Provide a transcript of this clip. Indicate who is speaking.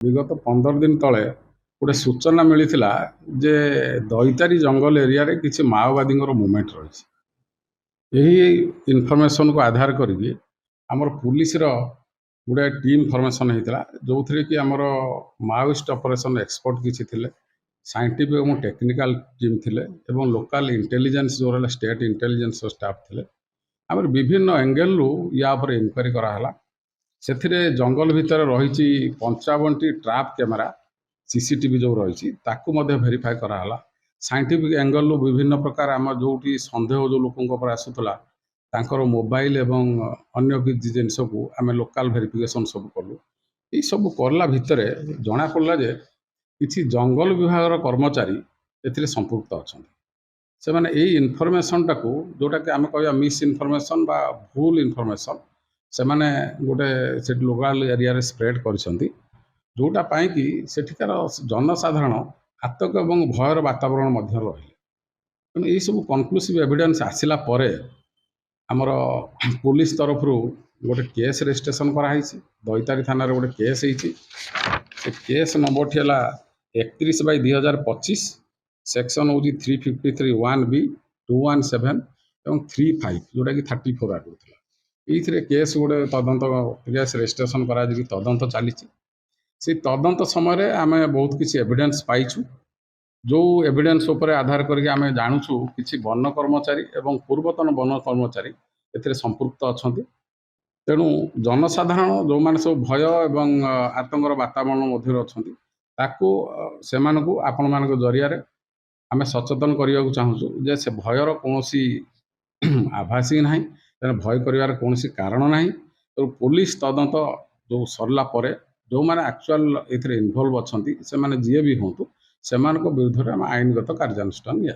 Speaker 1: विगत 15 दिन तले गोटे सूचना मिलता जे दईतारी जंगल एरिया रे किसी माओवादी मूवमेंट रही। यही इनफॉरमेशन को आधार करके आमर पुलिस रो गोटे टीम फॉर्मेशन होता जो थी कि आमर माओइस्ट ऑपरेशन एक्सपर्ट किसी थिले, साइंटिफिक और टेक्निकल टीम थिले एवं लोकल इंटेलिजेंस जो स्टेट इंटेलिजेंस स्टाफ थिले। आमर विभिन्न एंगल रु या पर इंक्वारी कराला। से जंगल भितर रही 55टी ट्राप कैमेरा सीसीटीवी जो रही भेरीफाए कराला। साइंटिफिक एंगल विभिन्न प्रकार आम जो सन्देह जो लोक आसूला तांकर मोबाइल एवं अन्य किसी जिनस को आम लोकल भेरिफिकेशन सब कलु। ये सब करला भितर जना पड़ा जे किसी जंगल विभाग कर्मचारी ए संपुक्त अच्छा से मैंने यही इनफॉरमेशन टाकू जोटा कि आम कह मिस इनफॉरमेशन बा भूल इनफॉरमेशन से मैंने गोटे से लोकल एरिया रे स्प्रेड कर जोटा पाई कि सेठिकार जनसाधारण आतंक और भयर वातावरण रही। तेणु यही सब कनक्लूसिव एविडेंस आसला परे आमर पुलिस तरफ गोटे केस रजिस्ट्रेशन कराई। दईतारी थाना गोटे केस होती। से केस नंबर है 31/2025 सेक्शन हूँ 353(1)B 217 और 35 जोटा कि 34 आगु था। ये केस गोटे तदंत केस रजिस्ट्रेशन करा तदंत चली। से तदंत समय आम बहुत किसी एविडेंस पाइछु जो एविडेंस उपर आधार करके आम जानूँ कि वन कर्मचारी एवं पूर्वतन वन कर्मचारी ए संपुक्त अच्छा। तेणु जनसाधारण जो मैंने सब भय एवं आतंकर वातावरण मध्य अच्छा ताकू से आपण मान जरिया आम सचेतन करने को चाहूँ जे से भयर कौन आभास ही ना, भय कर कौन कारण ना। तो पुलिस तदंत जो सरला परे जो मैंने एक्चुअल इनवॉल्व अच्छा से जी भी हूँ से विरुद्ध आईनगत कार्यानुष्ठान लिया।